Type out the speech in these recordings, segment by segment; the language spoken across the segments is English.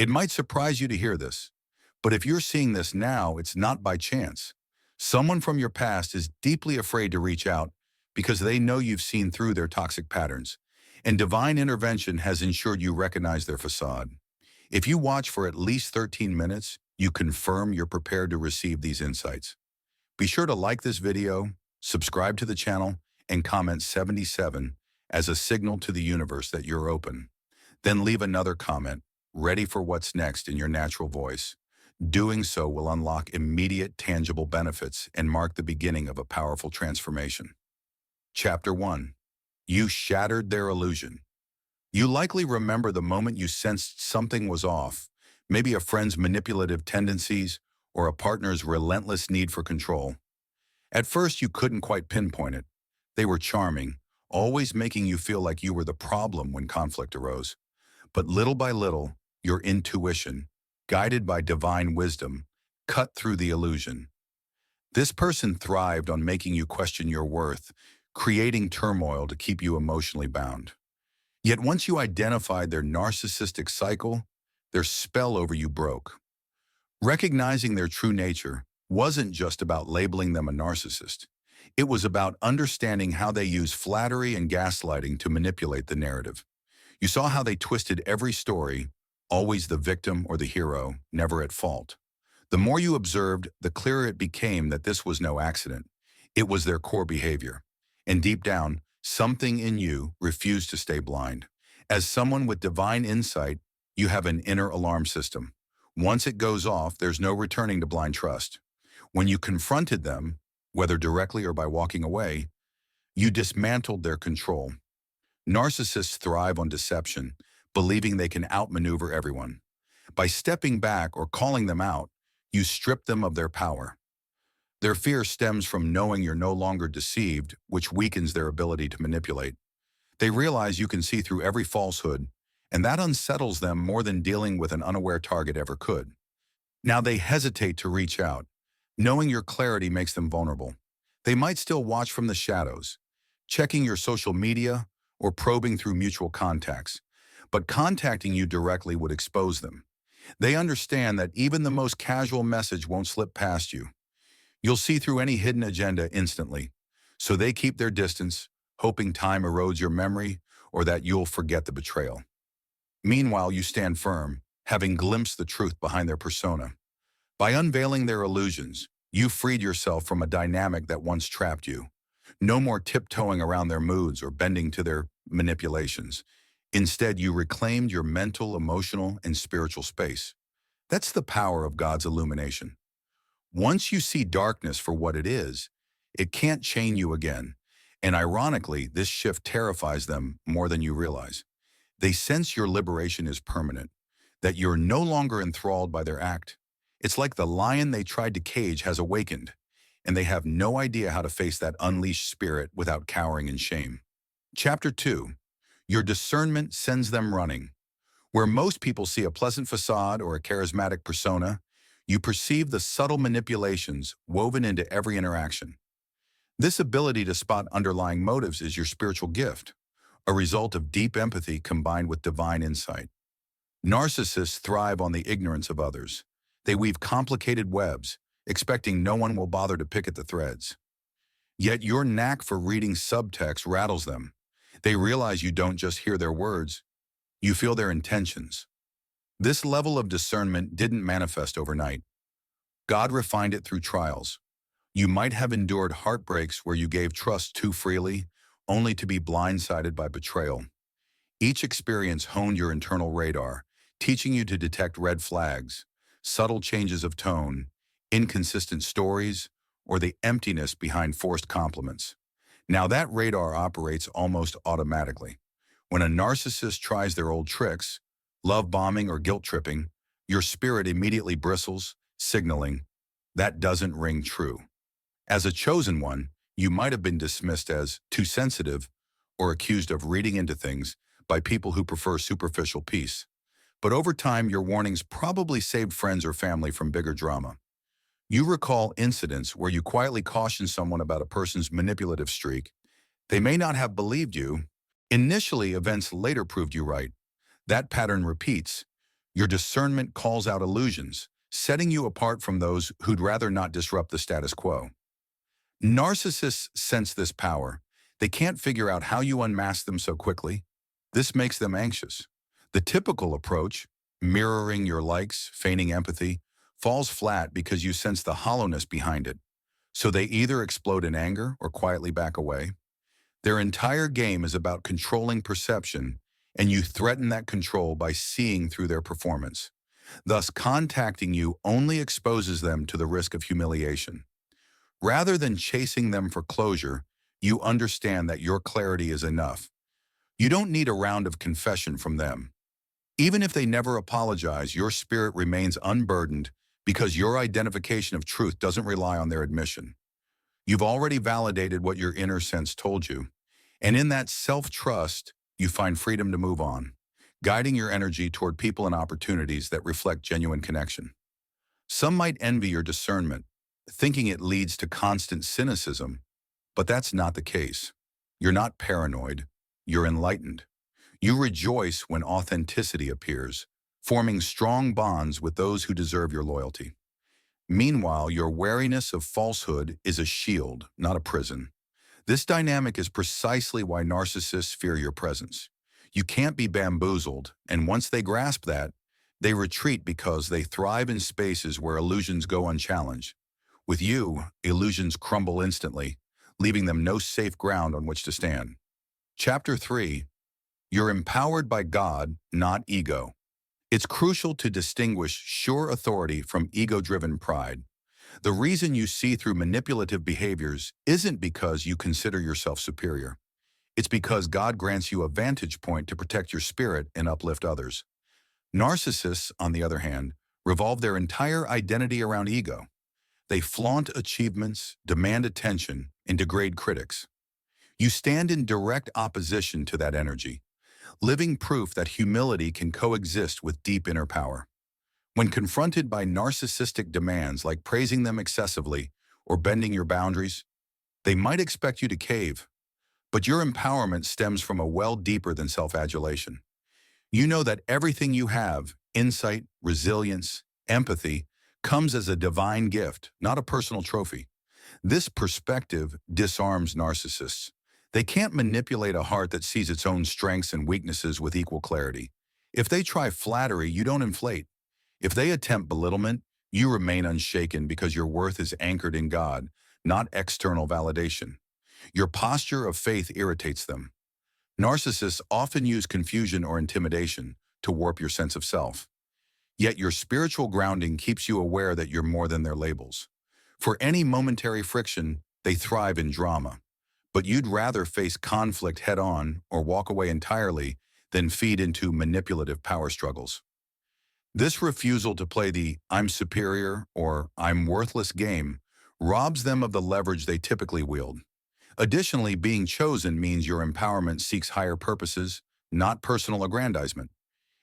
It might surprise you to hear this, but if you're seeing this now, it's not by chance. Someone from your past is deeply afraid to reach out because they know you've seen through their toxic patterns, and divine intervention has ensured you recognize their facade. If you watch for at least 13 minutes, you confirm you're prepared to receive these insights. Be sure to like this video, subscribe to the channel, and comment 77 as a signal to the universe that you're open. Then leave another comment, ready for what's next in your natural voice. Doing so will unlock immediate, tangible benefits and mark the beginning of a powerful transformation. Chapter 1. You shattered their illusion. You likely remember the moment you sensed something was off, maybe a friend's manipulative tendencies or a partner's relentless need for control. At first, you couldn't quite pinpoint it. They were charming, always making you feel like you were the problem when conflict arose. But little by little, your intuition, guided by divine wisdom, cut through the illusion. This person thrived on making you question your worth, creating turmoil to keep you emotionally bound. Yet once you identified their narcissistic cycle, their spell over you broke. Recognizing their true nature wasn't just about labeling them a narcissist. It was about understanding how they use flattery and gaslighting to manipulate the narrative. You saw how they twisted every story, always the victim or the hero, never at fault. The more you observed, the clearer it became that this was no accident. It was their core behavior. And deep down, something in you refused to stay blind. As someone with divine insight, you have an inner alarm system. Once it goes off, there's no returning to blind trust. When you confronted them, whether directly or by walking away, you dismantled their control. Narcissists thrive on deception, believing they can outmaneuver everyone. By stepping back or calling them out, you strip them of their power. Their fear stems from knowing you're no longer deceived, which weakens their ability to manipulate. They realize you can see through every falsehood, and that unsettles them more than dealing with an unaware target ever could. Now they hesitate to reach out, knowing your clarity makes them vulnerable. They might still watch from the shadows, checking your social media or probing through mutual contacts, but contacting you directly would expose them. They understand that even the most casual message won't slip past you. You'll see through any hidden agenda instantly, so they keep their distance, hoping time erodes your memory or that you'll forget the betrayal. Meanwhile, you stand firm, having glimpsed the truth behind their persona. By unveiling their illusions, you freed yourself from a dynamic that once trapped you. No more tiptoeing around their moods or bending to their manipulations. Instead, you reclaimed your mental, emotional, and spiritual space. That's the power of God's illumination. Once you see darkness for what it is, it can't chain you again. And ironically, this shift terrifies them more than you realize. They sense your liberation is permanent, that you're no longer enthralled by their act. It's like the lion they tried to cage has awakened, and they have no idea how to face that unleashed spirit without cowering in shame. Chapter 2. Your discernment sends them running. Where most people see a pleasant facade or a charismatic persona, you perceive the subtle manipulations woven into every interaction. This ability to spot underlying motives is your spiritual gift, a result of deep empathy combined with divine insight. Narcissists thrive on the ignorance of others. They weave complicated webs, expecting no one will bother to pick at the threads. Yet your knack for reading subtext rattles them. They realize you don't just hear their words, you feel their intentions. This level of discernment didn't manifest overnight. God refined it through trials. You might have endured heartbreaks where you gave trust too freely, only to be blindsided by betrayal. Each experience honed your internal radar, teaching you to detect red flags, subtle changes of tone, inconsistent stories, or the emptiness behind forced compliments. Now that radar operates almost automatically. When a narcissist tries their old tricks, love bombing or guilt tripping, your spirit immediately bristles, signaling, that doesn't ring true. As a chosen one, you might have been dismissed as too sensitive or accused of reading into things by people who prefer superficial peace. But over time, your warnings probably saved friends or family from bigger drama. You recall incidents where you quietly cautioned someone about a person's manipulative streak. They may not have believed you. Initially, events later proved you right. That pattern repeats. Your discernment calls out illusions, setting you apart from those who'd rather not disrupt the status quo. Narcissists sense this power. They can't figure out how you unmask them so quickly. This makes them anxious. The typical approach, mirroring your likes, feigning empathy, falls flat because you sense the hollowness behind it. So they either explode in anger or quietly back away. Their entire game is about controlling perception, and you threaten that control by seeing through their performance. Thus, contacting you only exposes them to the risk of humiliation. Rather than chasing them for closure, you understand that your clarity is enough. You don't need a round of confession from them. Even if they never apologize, your spirit remains unburdened because your identification of truth doesn't rely on their admission. You've already validated what your inner sense told you, and in that self-trust, you find freedom to move on, guiding your energy toward people and opportunities that reflect genuine connection. Some might envy your discernment, thinking it leads to constant cynicism, but that's not the case. You're not paranoid, you're enlightened. You rejoice when authenticity appears, forming strong bonds with those who deserve your loyalty. Meanwhile, your wariness of falsehood is a shield, not a prison. This dynamic is precisely why narcissists fear your presence. You can't be bamboozled, and once they grasp that, they retreat because they thrive in spaces where illusions go unchallenged. With you, illusions crumble instantly, leaving them no safe ground on which to stand. Chapter 3. You're empowered by God, not ego. It's crucial to distinguish sure authority from ego-driven pride. The reason you see through manipulative behaviors isn't because you consider yourself superior. It's because God grants you a vantage point to protect your spirit and uplift others. Narcissists, on the other hand, revolve their entire identity around ego. They flaunt achievements, demand attention, and degrade critics. You stand in direct opposition to that energy, living proof that humility can coexist with deep inner power. When confronted by narcissistic demands like praising them excessively or bending your boundaries, they might expect you to cave, but your empowerment stems from a well deeper than self-adulation. You know that everything you have, insight, resilience, empathy, comes as a divine gift, not a personal trophy. This perspective disarms narcissists. They can't manipulate a heart that sees its own strengths and weaknesses with equal clarity. If they try flattery, you don't inflate. If they attempt belittlement, you remain unshaken because your worth is anchored in God, not external validation. Your posture of faith irritates them. Narcissists often use confusion or intimidation to warp your sense of self. Yet your spiritual grounding keeps you aware that you're more than their labels. For any momentary friction, they thrive in drama. But you'd rather face conflict head-on or walk away entirely than feed into manipulative power struggles. This refusal to play the "I'm superior" or "I'm worthless" game robs them of the leverage they typically wield. Additionally, being chosen means your empowerment seeks higher purposes, not personal aggrandizement.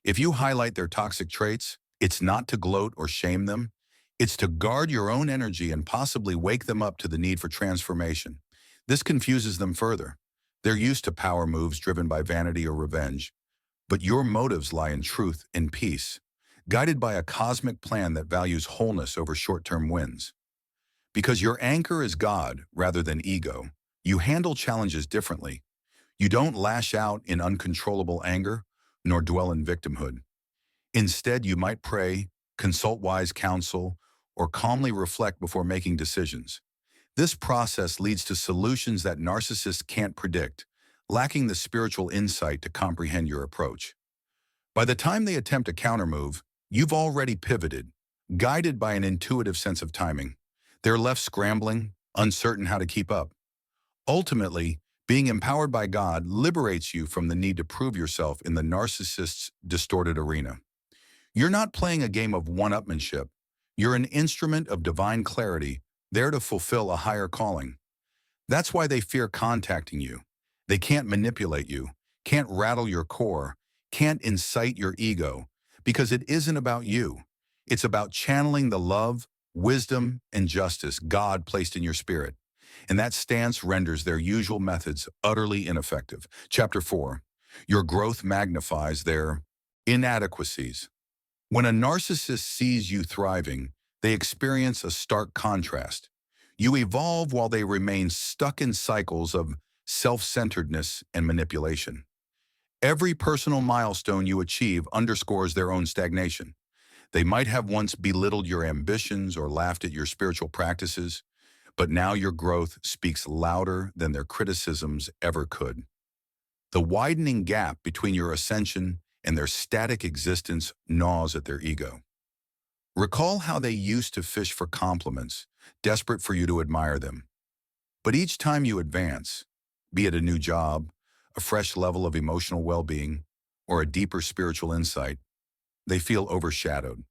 If you highlight their toxic traits, it's not to gloat or shame them. It's to guard your own energy and possibly wake them up to the need for transformation. This confuses them further. They're used to power moves driven by vanity or revenge, but your motives lie in truth and peace, guided by a cosmic plan that values wholeness over short-term wins. Because your anchor is God rather than ego, you handle challenges differently. You don't lash out in uncontrollable anger, nor dwell in victimhood. Instead, you might pray, consult wise counsel, or calmly reflect before making decisions. This process leads to solutions that narcissists can't predict, lacking the spiritual insight to comprehend your approach. By the time they attempt a countermove, you've already pivoted, guided by an intuitive sense of timing. They're left scrambling, uncertain how to keep up. Ultimately, being empowered by God liberates you from the need to prove yourself in the narcissist's distorted arena. You're not playing a game of one-upmanship. You're an instrument of divine clarity, there to fulfill a higher calling. That's why they fear contacting you. They can't manipulate you, can't rattle your core, can't incite your ego, because it isn't about you. It's about channeling the love, wisdom, and justice God placed in your spirit. And that stance renders their usual methods utterly ineffective. Chapter 4. Your growth magnifies their inadequacies. When a narcissist sees you thriving, they experience a stark contrast. You evolve while they remain stuck in cycles of self-centeredness and manipulation. Every personal milestone you achieve underscores their own stagnation. They might have once belittled your ambitions or laughed at your spiritual practices, but now your growth speaks louder than their criticisms ever could. The widening gap between your ascension and their static existence gnaws at their ego. Recall how they used to fish for compliments, desperate for you to admire them. But each time you advance, be it a new job, a fresh level of emotional well-being, or a deeper spiritual insight, they feel overshadowed.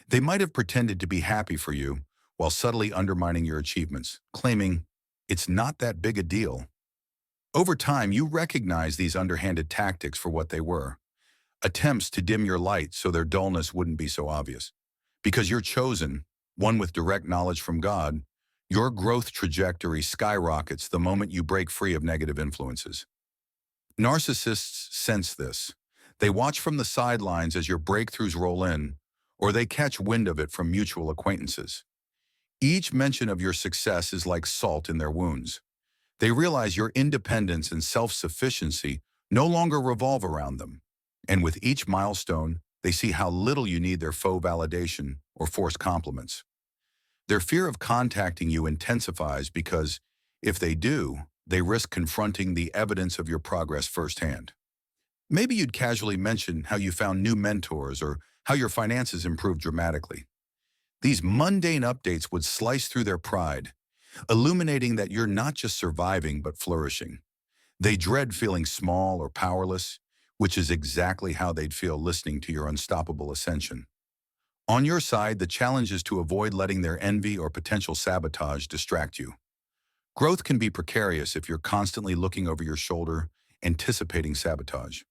They might have pretended to be happy for you while subtly undermining your achievements, claiming, "It's not that big a deal." Over time, you recognize these underhanded tactics for what they were, attempts to dim your light so their dullness wouldn't be so obvious. Because you're chosen, one with direct knowledge from God, your growth trajectory skyrockets the moment you break free of negative influences. Narcissists sense this. They watch from the sidelines as your breakthroughs roll in, or they catch wind of it from mutual acquaintances. Each mention of your success is like salt in their wounds. They realize your independence and self-sufficiency no longer revolve around them. And with each milestone, they see how little you need their faux validation or forced compliments. Their fear of contacting you intensifies because, if they do, they risk confronting the evidence of your progress firsthand. Maybe you'd casually mention how you found new mentors or how your finances improved dramatically. These mundane updates would slice through their pride, illuminating that you're not just surviving but flourishing. They dread feeling small or powerless, which is exactly how they'd feel listening to your unstoppable ascension. On your side, the challenge is to avoid letting their envy or potential sabotage distract you. Growth can be precarious if you're constantly looking over your shoulder, anticipating sabotage.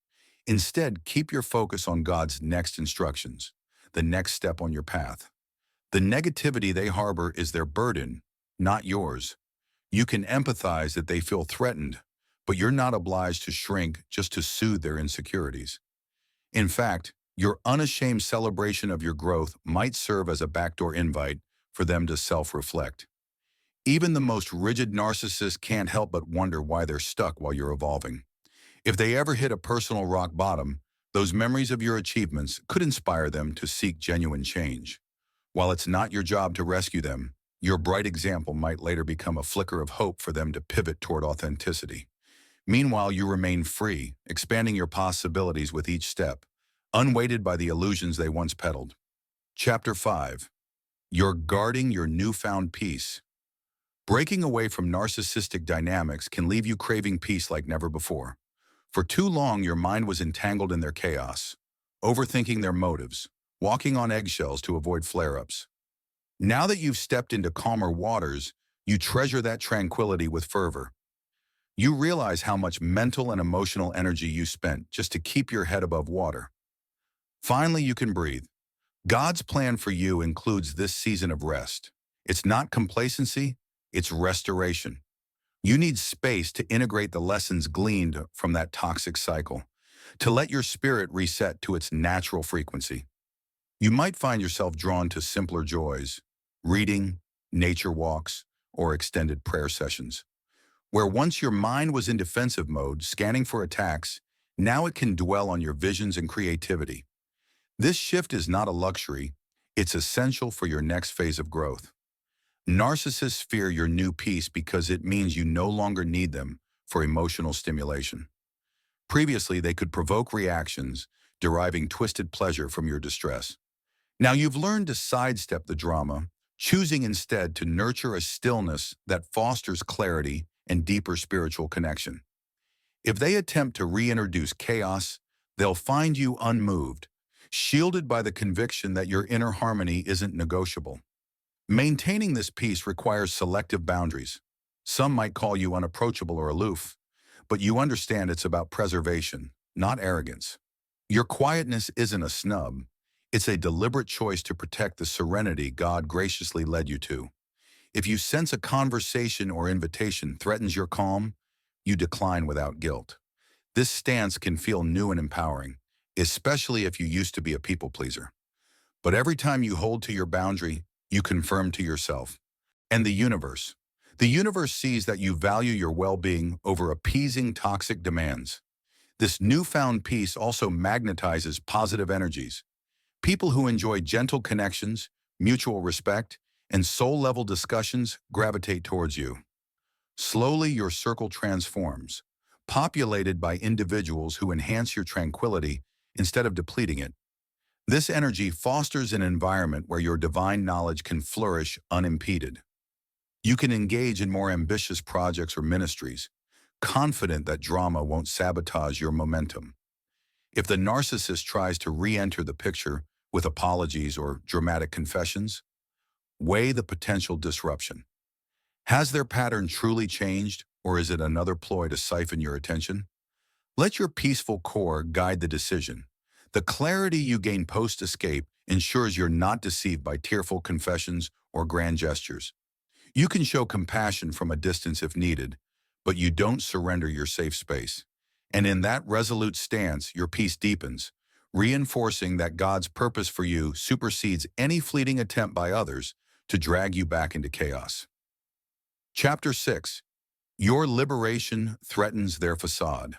Instead, keep your focus on God's next instructions, the next step on your path. The negativity they harbor is their burden, not yours. You can empathize that they feel threatened, but you're not obliged to shrink just to soothe their insecurities. In fact, your unashamed celebration of your growth might serve as a backdoor invite for them to self-reflect. Even the most rigid narcissist can't help but wonder why they're stuck while you're evolving. If they ever hit a personal rock bottom, those memories of your achievements could inspire them to seek genuine change. While it's not your job to rescue them, your bright example might later become a flicker of hope for them to pivot toward authenticity. Meanwhile, you remain free, expanding your possibilities with each step, unweighted by the illusions they once peddled. Chapter 5. You're guarding your newfound peace. Breaking away from narcissistic dynamics can leave you craving peace like never before. For too long, your mind was entangled in their chaos, overthinking their motives, walking on eggshells to avoid flare-ups. Now that you've stepped into calmer waters, you treasure that tranquility with fervor. You realize how much mental and emotional energy you spent just to keep your head above water. Finally, you can breathe. God's plan for you includes this season of rest. It's not complacency, it's restoration. You need space to integrate the lessons gleaned from that toxic cycle, to let your spirit reset to its natural frequency. You might find yourself drawn to simpler joys, reading, nature walks, or extended prayer sessions. Where once your mind was in defensive mode, scanning for attacks, now it can dwell on your visions and creativity. This shift is not a luxury, it's essential for your next phase of growth. Narcissists fear your new peace because it means you no longer need them for emotional stimulation. Previously, they could provoke reactions, deriving twisted pleasure from your distress. Now you've learned to sidestep the drama, choosing instead to nurture a stillness that fosters clarity and deeper spiritual connection. If they attempt to reintroduce chaos, they'll find you unmoved, shielded by the conviction that your inner harmony isn't negotiable. Maintaining this peace requires selective boundaries. Some might call you unapproachable or aloof, but you understand it's about preservation, not arrogance. Your quietness isn't a snub. It's a deliberate choice to protect the serenity God graciously led you to. If you sense a conversation or invitation threatens your calm, you decline without guilt. This stance can feel new and empowering, especially if you used to be a people pleaser. But every time you hold to your boundary, you confirm to yourself. And the universe. The universe sees that you value your well-being over appeasing toxic demands. This newfound peace also magnetizes positive energies. People who enjoy gentle connections, mutual respect, and soul-level discussions gravitate towards you. Slowly, your circle transforms, populated by individuals who enhance your tranquility instead of depleting it. This energy fosters an environment where your divine knowledge can flourish unimpeded. You can engage in more ambitious projects or ministries, confident that drama won't sabotage your momentum. If the narcissist tries to re-enter the picture with apologies or dramatic confessions, weigh the potential disruption. Has their pattern truly changed, or is it another ploy to siphon your attention? Let your peaceful core guide the decision. The clarity you gain post-escape ensures you're not deceived by tearful confessions or grand gestures. You can show compassion from a distance if needed, but you don't surrender your safe space. And in that resolute stance, your peace deepens, reinforcing that God's purpose for you supersedes any fleeting attempt by others to drag you back into chaos. Chapter 6. Your liberation threatens their facade.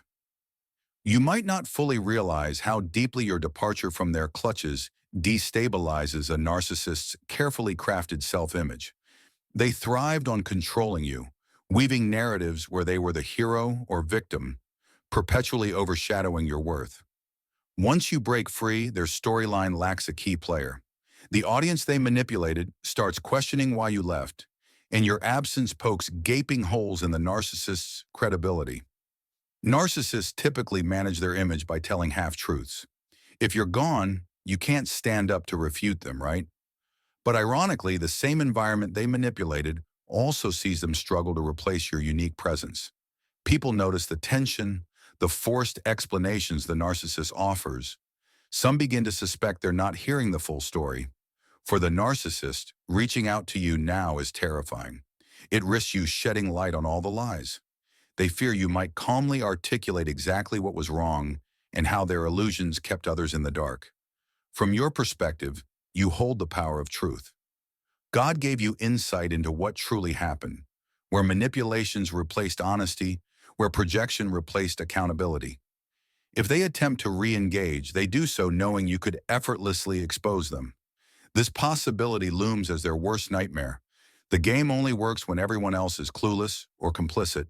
You might not fully realize how deeply your departure from their clutches destabilizes a narcissist's carefully crafted self-image. They thrived on controlling you, weaving narratives where they were the hero or victim, perpetually overshadowing your worth. Once you break free, their storyline lacks a key player. The audience they manipulated starts questioning why you left, and your absence pokes gaping holes in the narcissist's credibility. Narcissists typically manage their image by telling half-truths. If you're gone, you can't stand up to refute them, right? But ironically, the same environment they manipulated also sees them struggle to replace your unique presence. People notice the tension, the forced explanations the narcissist offers. Some begin to suspect they're not hearing the full story. For the narcissist, reaching out to you now is terrifying. It risks you shedding light on all the lies. They fear you might calmly articulate exactly what was wrong and how their illusions kept others in the dark. From your perspective, you hold the power of truth. God gave you insight into what truly happened, where manipulations replaced honesty, where projection replaced accountability. If they attempt to re-engage, they do so knowing you could effortlessly expose them. This possibility looms as their worst nightmare. The game only works when everyone else is clueless or complicit.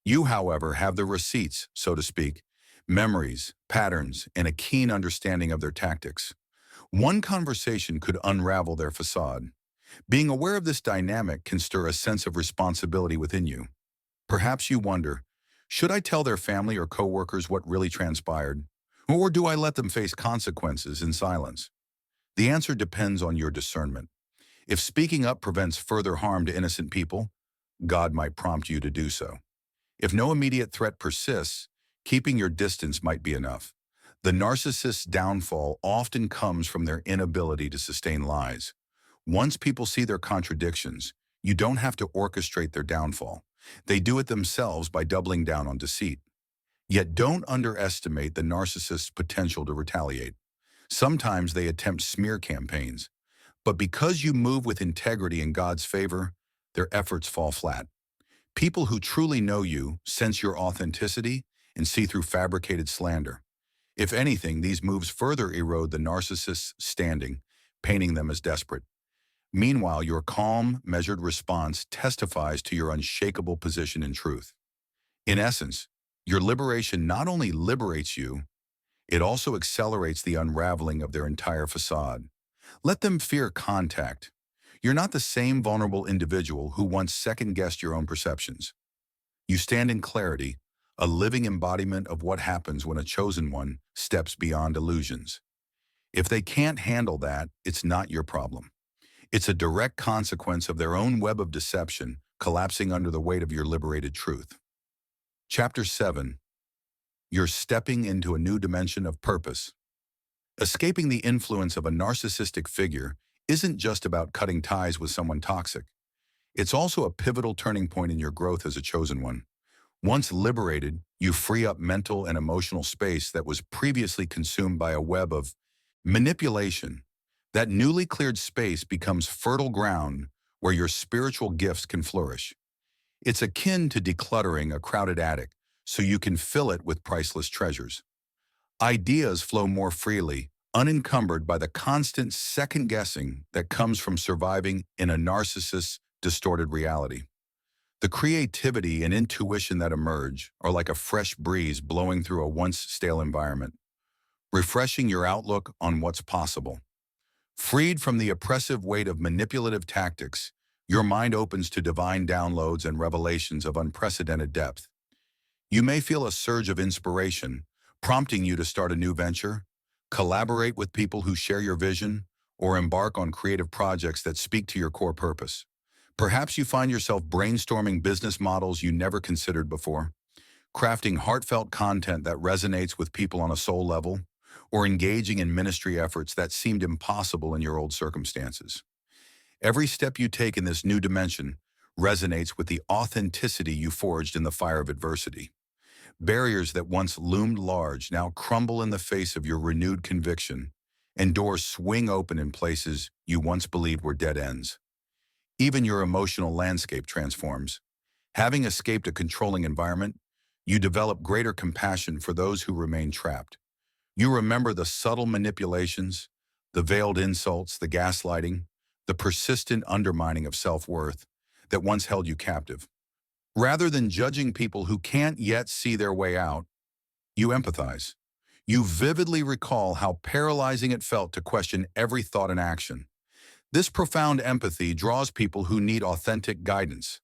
You, however, have the receipts, so to speak, memories, patterns, and a keen understanding of their tactics. One conversation could unravel their facade. Being aware of this dynamic can stir a sense of responsibility within you. Perhaps you wonder, should I tell their family or coworkers what really transpired? Or do I let them face consequences in silence? The answer depends on your discernment. If speaking up prevents further harm to innocent people, God might prompt you to do so. If no immediate threat persists, keeping your distance might be enough. The narcissist's downfall often comes from their inability to sustain lies. Once people see their contradictions, you don't have to orchestrate their downfall. They do it themselves by doubling down on deceit. Yet don't underestimate the narcissist's potential to retaliate. Sometimes they attempt smear campaigns, but because you move with integrity in God's favor, their efforts fall flat. People who truly know you sense your authenticity and see through fabricated slander. If anything, these moves further erode the narcissist's standing, painting them as desperate. Meanwhile, your calm, measured response testifies to your unshakable position in truth. In essence, your liberation not only liberates you, it also accelerates the unraveling of their entire facade. Let them fear contact. You're not the same vulnerable individual who once second-guessed your own perceptions. You stand in clarity, a living embodiment of what happens when a chosen one steps beyond illusions. If they can't handle that, it's not your problem. It's a direct consequence of their own web of deception collapsing under the weight of your liberated truth. Chapter 7. You're stepping into a new dimension of purpose. Escaping the influence of a narcissistic figure isn't just about cutting ties with someone toxic. It's also a pivotal turning point in your growth as a chosen one. Once liberated, you free up mental and emotional space that was previously consumed by a web of manipulation. That newly cleared space becomes fertile ground where your spiritual gifts can flourish. It's akin to decluttering a crowded attic so you can fill it with priceless treasures. Ideas flow more freely, unencumbered by the constant second-guessing that comes from surviving in a narcissist's distorted reality. The creativity and intuition that emerge are like a fresh breeze blowing through a once stale environment, refreshing your outlook on what's possible. Freed from the oppressive weight of manipulative tactics, your mind opens to divine downloads and revelations of unprecedented depth. You may feel a surge of inspiration, prompting you to start a new venture, collaborate with people who share your vision, or embark on creative projects that speak to your core purpose. Perhaps you find yourself brainstorming business models you never considered before, crafting heartfelt content that resonates with people on a soul level, or engaging in ministry efforts that seemed impossible in your old circumstances. Every step you take in this new dimension resonates with the authenticity you forged in the fire of adversity. Barriers that once loomed large now crumble in the face of your renewed conviction, and doors swing open in places you once believed were dead ends. Even your emotional landscape transforms. Having escaped a controlling environment, you develop greater compassion for those who remain trapped. You remember the subtle manipulations, the veiled insults, the gaslighting, the persistent undermining of self-worth that once held you captive. Rather than judging people who can't yet see their way out, you empathize. You vividly recall how paralyzing it felt to question every thought and action. This profound empathy draws people who need authentic guidance.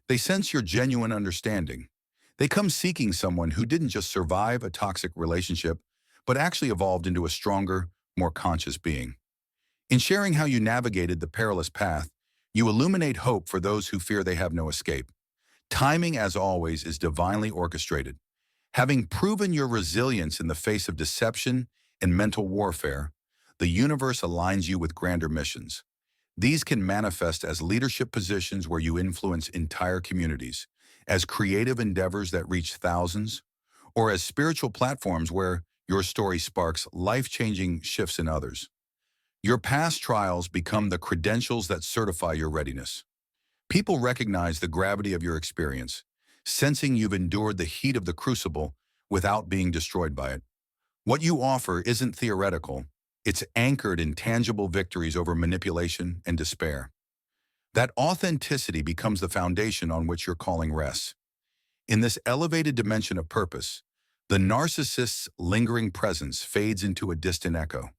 They sense your genuine understanding. They come seeking someone who didn't just survive a toxic relationship, but actually evolved into a stronger, more conscious being. In sharing how you navigated the perilous path, you illuminate hope for those who fear they have no escape. Timing, as always, is divinely orchestrated. Having proven your resilience in the face of deception and mental warfare, the universe aligns you with grander missions. These can manifest as leadership positions where you influence entire communities, as creative endeavors that reach thousands, or as spiritual platforms where your story sparks life-changing shifts in others. Your past trials become the credentials that certify your readiness. People recognize the gravity of your experience, sensing you've endured the heat of the crucible without being destroyed by it. What you offer isn't theoretical. It's anchored in tangible victories over manipulation and despair. That authenticity becomes the foundation on which your calling rests. In this elevated dimension of purpose, the narcissist's lingering presence fades into a distant echo.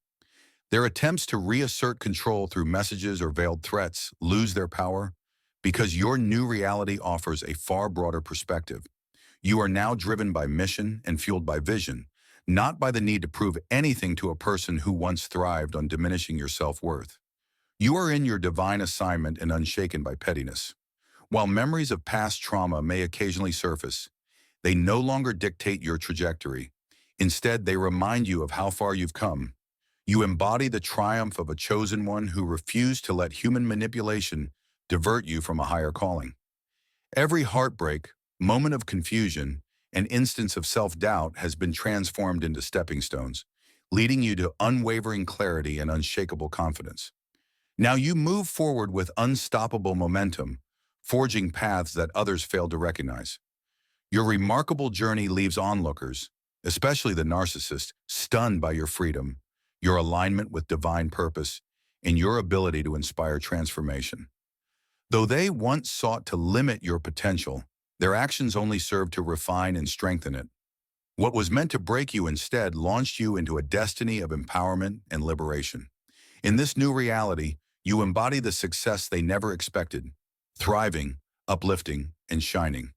Their attempts to reassert control through messages or veiled threats lose their power because your new reality offers a far broader perspective. You are now driven by mission and fueled by vision, not by the need to prove anything to a person who once thrived on diminishing your self-worth. You are in your divine assignment and unshaken by pettiness. While memories of past trauma may occasionally surface, they no longer dictate your trajectory. Instead, they remind you of how far you've come. You embody the triumph of a chosen one who refused to let human manipulation divert you from a higher calling. Every heartbreak, moment of confusion, and instance of self-doubt has been transformed into stepping stones, leading you to unwavering clarity and unshakable confidence. Now you move forward with unstoppable momentum, forging paths that others failed to recognize. Your remarkable journey leaves onlookers, especially the narcissist, stunned by your freedom, your alignment with divine purpose, and your ability to inspire transformation. Though they once sought to limit your potential, their actions only served to refine and strengthen it. What was meant to break you instead launched you into a destiny of empowerment and liberation. In this new reality, you embody the success they never expected, thriving, uplifting, and shining.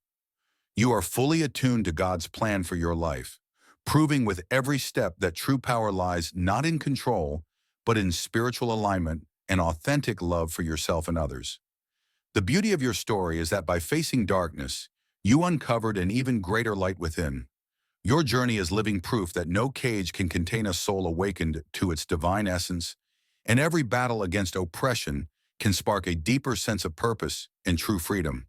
You are fully attuned to God's plan for your life, proving with every step that true power lies not in control, but in spiritual alignment and authentic love for yourself and others. The beauty of your story is that by facing darkness, you uncovered an even greater light within. Your journey is living proof that no cage can contain a soul awakened to its divine essence, and every battle against oppression can spark a deeper sense of purpose and true freedom.